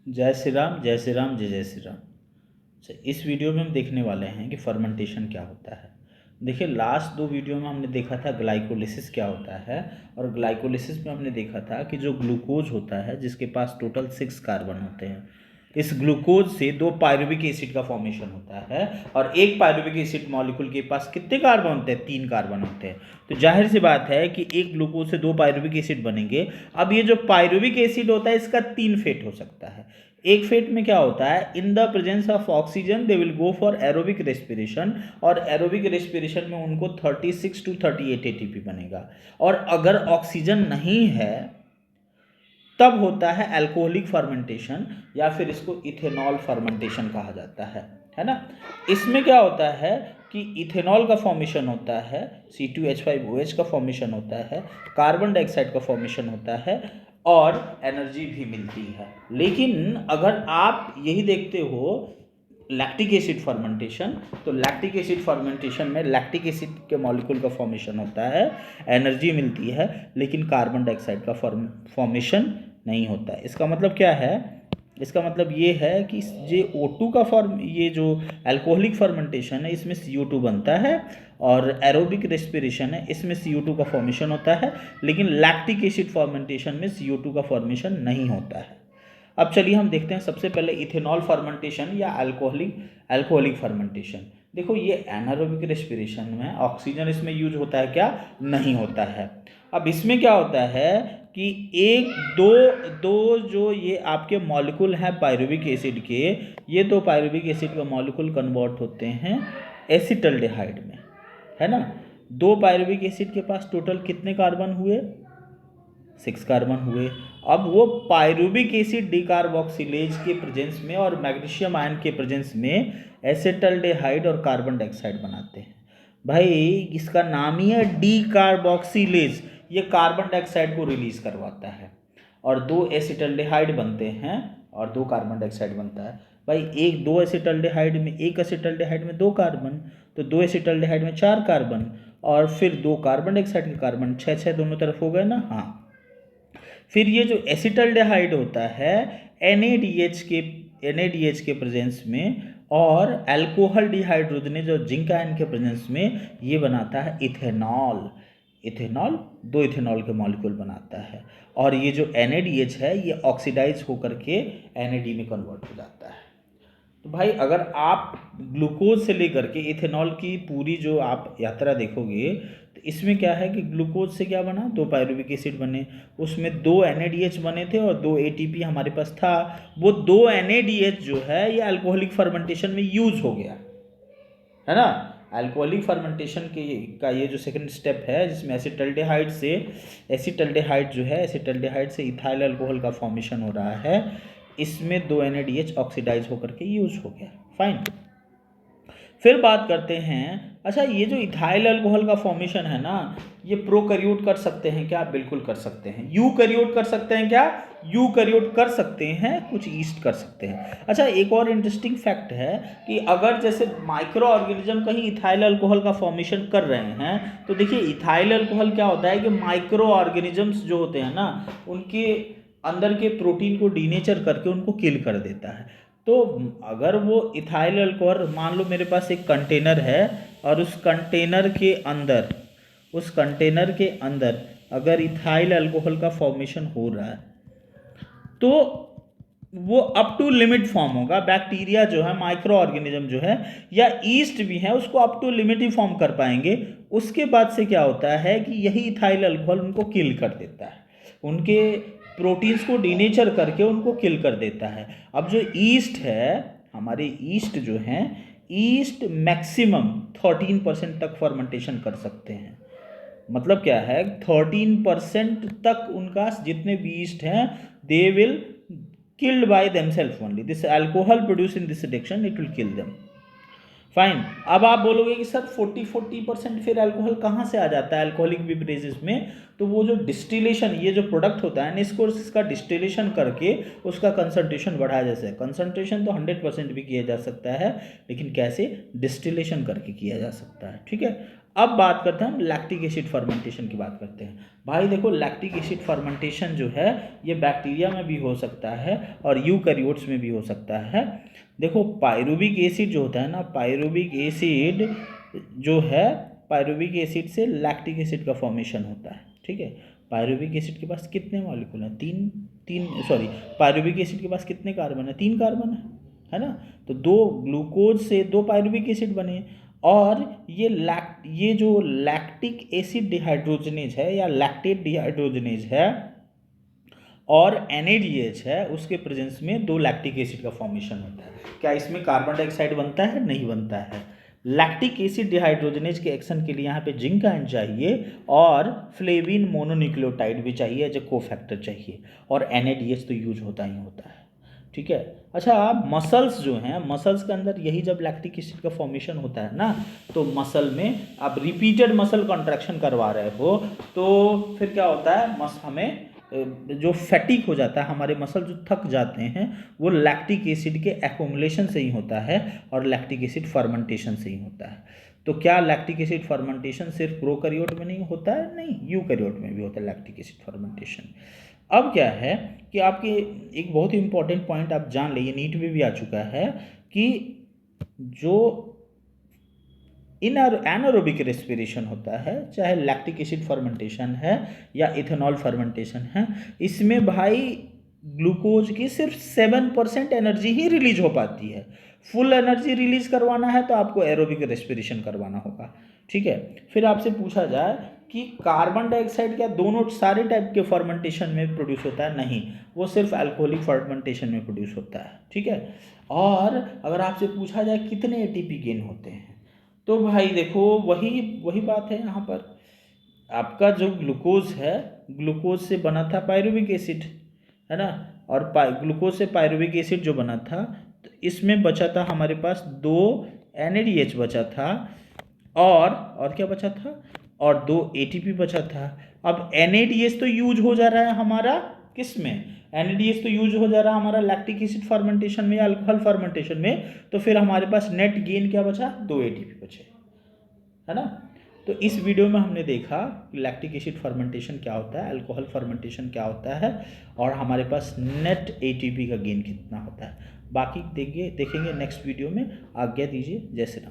जय श्री राम, जय श्री राम, जय जय श्री राम। अच्छा, इस वीडियो में हम देखने वाले हैं कि फर्मेंटेशन क्या होता है। देखिए, लास्ट दो वीडियो में हमने देखा था ग्लाइकोलिसिस क्या होता है, और ग्लाइकोलिसिस में हमने देखा था कि जो ग्लूकोज होता है जिसके पास टोटल 6 कार्बन होते हैं, इस ग्लूकोज से 2 पायरुविक एसिड का फॉर्मेशन होता है, और एक पायरुविक एसिड मॉलिक्यूल के पास कितने कार्बन होते हैं? 3 कार्बन होते हैं। तो जाहिर सी बात है कि एक ग्लूकोज से 2 पायरुविक एसिड बनेंगे। अब ये जो पायरुविक एसिड होता है इसका 3 फेट हो सकता है। एक फेट में क्या होता है, in the presence of oxygen they will go for aerobic respiration, और एरोबिक रेस्पिरेशन में उनको 36 to 38 एटीपी बनेगा। और अगर ऑक्सीजन नहीं है तब होता है अल्कोहलिक फर्मेंटेशन, या फिर इसको इथेनॉल फर्मेंटेशन कहा जाता है ना। इसमें क्या होता है कि इथेनॉल का फॉर्मेशन होता है, C2H5OH का फॉर्मेशन होता है, कार्बन डाइऑक्साइड का फॉर्मेशन होता है, और एनर्जी भी मिलती है। लेकिन अगर आप यही देखते हो लैक्टिक एसिड फर्मेंटेशन, तो लैक्टिक एसिड फर्मेंटेशन में लैक्टिक एसिड के मॉलिक्यूल का फॉर्मेशन होता है, एनर्जी मिलती है, लेकिन कार्बन डाइऑक्साइड का फॉर्मेशन नहीं होता है। इसका मतलब क्या है? इसका मतलब ये है कि ये O2 का ये जो अल्कोहलिक फर्मेंटेशन है इसमें CO2 बनता है, और एरोबिक रेस्पिरेशन है इसमें CO2 का फॉर्मेशन होता है, लेकिन लैक्टिक एसिड फर्मेंटेशन में CO2 का फॉर्मेशन नहीं होता है। अब चलिए हम देखते हैं सबसे पहले इथेनॉल फर्मेंटेशन या अल्कोहलिक फर्मेंटेशन। देखो, ये एनारोबिक रेस्पिरेशन में ऑक्सीजन इसमें यूज होता है क्या? नहीं होता है। अब इसमें क्या होता है कि एक दो दो जो ये आपके मॉलिक्यूल हैं पायरुविक एसिड के, ये 2 पायरुविक एसिड का मॉलिक्यूल कन्वर्ट होते हैं एसिटल्डेहाइड में, है ना। 2 पायरुविक एसिड के पास टोटल कितने कार्बन हुए? 6 कार्बन हुए। अब वो पायरुविक एसिड डिकार्बोक्सिलेज के प्रेजेंस में और मैग्नीशियम आयन के प्रेजेंस में एसिटल्डेहाइड और कार्बन डाइऑक्साइड बनाते हैं। भाई, इसका नाम ही है डिकार्बोक्सिलेज, ये कार्बन डाइऑक्साइड को रिलीज करवाता है, और 2 एसिटल्डेहाइड बनते हैं और 2 कार्बन डाइऑक्साइड बनता है। भाई, एक 2 एसिटल्डेहाइड में, एक एसिटल्डेहाइड में 2 कार्बन, तो 2 एसिटल्डेहाइड में 4 कार्बन, और फिर 2 कार्बन डाइऑक्साइड के कार्बन, 6 दोनों तरफ हो गए ना। हाँ, फिर ये जो एसिटल्डेहाइड होता है NADH के प्रेजेंस में, और अल्कोहल डिहाइड्रोजनेज और जिंक आयन के प्रेजेंस में ये बनाता है इथेनॉल। इथेनॉल 2 इथेनॉल के मॉलिक्यूल बनाता है, और ये जो NADH है ये ऑक्सीडाइज होकर के NAD में कन्वर्ट हो जाता है। तो भाई, अगर आप ग्लूकोज से लेकर के इथेनॉल की पूरी जो आप यात्रा देखोगे, तो इसमें क्या है कि ग्लूकोज से क्या बना? 2 पायरुविक एसिड बने, उसमें 2 NADH बने थे और 2 ATP हमारे पास था। वो 2 NADH जो है ये अल्कोहलिक फर्मेंटेशन में यूज हो गया, है ना। अल्कोहलिक फर्मेंटेशन का ये जो सेकंड स्टेप है, जिसमें एसिटल्डेहाइड जो है, एसिटल्डेहाइड से इथाइल अल्कोहल का फॉर्मेशन हो रहा है, इसमें 2 NADH ऑक्सीडाइज होकर के यूज हो गया। फाइन। फिर बात करते हैं, अच्छा, ये जो इथाइल अल्कोहल का फॉर्मेशन है ना, ये प्रोकैरियोट कर सकते हैं क्या? बिल्कुल कर सकते हैं। यूकैरियोट कर सकते हैं क्या? यूकैरियोट कर सकते हैं, कुछ ईस्ट कर सकते हैं। अच्छा, एक और इंटरेस्टिंग फैक्ट है कि अगर जैसे माइक्रो ऑर्गेनिज्म कहीं इथाइल अल्कोहल का फॉर्मेशन कर रहे हैं, तो देखिए इथाइल अल्कोहल क्या होता है कि माइक्रो ऑर्गेनिजम्स जो होते हैं ना, उनके अंदर के प्रोटीन को डीनेचर करके उनको किल कर देता है। तो अगर वो इथाइल अल्कोहल, मान लो मेरे पास एक कंटेनर है, और उस कंटेनर के अंदर अगर इथाइल अल्कोहल का फॉर्मेशन हो रहा है, तो वो अप टू लिमिट फॉर्म होगा। बैक्टीरिया जो है, माइक्रो ऑर्गेनिज्म जो है, या ईस्ट भी है, उसको अप टू लिमिट ही फॉर्म कर पाएंगे। उसके बाद से क्या होता है कि यही इथाइल अल्कोहल उनको किल कर देता है, उनके प्रोटीन्स को डीनेचर करके उनको किल कर देता है। अब जो ईस्ट है, हमारे ईस्ट जो हैं, ईस्ट मैक्सिमम 13% तक फर्मेंटेशन कर सकते हैं। मतलब क्या है, 13% तक उनका जितने भी ईस्ट हैं, they will killed by themselves only. This alcohol produced in this reaction, it will kill them. Fine. अब आप बोलोगे कि सर 40% फिर अल्कोहल कहाँ से आ जाता है अल्कोहलिक बेवरेजेस में? तो वो जो डिस्टिलेशन, ये जो प्रोडक्ट होता है ना, इसका डिस्टिलेशन करके उसका कंसंट्रेशन बढ़ाया जा सकता है। कंसंट्रेशन तो 100% भी किया जा सकता है, लेकिन कैसे? डिस्टिलेशन करके किया जा सकता है। ठीक है। अब बात करते हैं हम लैक्टिक एसिड फर्मेंटेशन की बात करते हैं। भाई देखो, लैक्टिक एसिड फर्मेंटेशन जो है ये बैक्टीरिया में भी हो सकता है और यूकैरियोट्स में भी हो सकता है। देखो पायरुविक एसिड जो होता है ना, पायरुविक एसिड जो है, पायरुविक एसिड से लैक्टिक एसिड का फॉर्मेशन होता है। ठीक है, पायरुविक एसिड के पास कितने मॉलिक्यूल हैं? पायरुविक एसिड के पास कितने कार्बन है? 3 कार्बन है ना। तो 2 ग्लूकोज से 2 पायरुविक एसिड बने, और ये जो लैक्टिक एसिड डिहाइड्रोजनेज है या लैक्टेट डिहाइड्रोजनेज है और NADH है, उसके प्रेजेंस में 2 लैक्टिक एसिड का फॉर्मेशन होता है। क्या इसमें कार्बन डाइऑक्साइड बनता है? नहीं बनता है। लैक्टिक एसिड डिहाइड्रोजनेज के एक्शन के लिए यहाँ पे जिंक आयन चाहिए और फ्लेविन मोनोन्यूक्लियोटाइड भी चाहिए, एज ए कोफैक्टर चाहिए, और NADH तो यूज होता ही होता है। ठीक है। अच्छा, मसल्स जो हैं, मसल्स के अंदर यही जब लैक्टिक एसिड का फॉर्मेशन होता है ना, तो मसल में आप रिपीटेड मसल कॉन्ट्रैक्शन करवा रहे हो, तो फिर क्या होता है, हमें जो फैटिक हो जाता है, हमारे मसल जो थक जाते हैं, वो लैक्टिक एसिड के एक्युमुलेशन से ही होता है और लैक्टिक एसिड फर्मेंटेशन से ही होता है। तो क्या लैक्टिक एसिड फर्मेंटेशन सिर्फ प्रोकैरियोट में नहीं होता है? नहीं, यूकैरियोट में भी होता है लैक्टिक एसिड फर्मेंटेशन। अब क्या है कि आपके एक बहुत ही इंपॉर्टेंट पॉइंट आप जान लीजिए, नीट में भी आ चुका है कि जो एनारोबिक रेस्पिरेशन होता है, चाहे लैक्टिक एसिड फर्मेंटेशन है या इथेनॉल फर्मेंटेशन है, इसमें भाई ग्लूकोज की सिर्फ 7% एनर्जी ही रिलीज हो पाती है। फुल एनर्जी रिलीज करवाना है तो आपको एरोबिक रेस्पिरेशन करवाना होगा। ठीक है। फिर आपसे पूछा जाए कि कार्बन डाइऑक्साइड क्या दोनों सारे टाइप के फर्मेंटेशन में प्रोड्यूस होता है? नहीं, वो सिर्फ अल्कोहलिक फर्मेंटेशन में प्रोड्यूस होता है। ठीक है। और अगर आपसे पूछा जाए कितने एटीपी गेन होते हैं, तो भाई देखो वही वही बात है यहाँ पर। आपका जो ग्लूकोज है, ग्लूकोज से बना था पायरुविक एसिड, है ना, और ग्लूकोज से पायरुविक एसिड जो बना था, तो इसमें बचा था हमारे पास 2 NADH बचा था, और क्या बचा था, और 2 ATP बचा था। अब NADH तो यूज हो जा रहा है हमारा किस में? NADH तो यूज हो जा रहा है हमारा लैक्टिक एसिड फर्मेंटेशन में या अल्कोहल फर्मेंटेशन में, तो फिर हमारे पास नेट गेन क्या बचा? 2 ATP बचे, है ना। तो इस वीडियो में हमने देखा कि लैक्टिक एसिड फर्मेंटेशन क्या होता है, अल्कोहल फर्मेंटेशन क्या होता है, और हमारे पास नेट ATP का गेन कितना होता है। बाकी देखेंगे नेक्स्ट वीडियो में। आज्ञा दीजिए। जय श्री राम।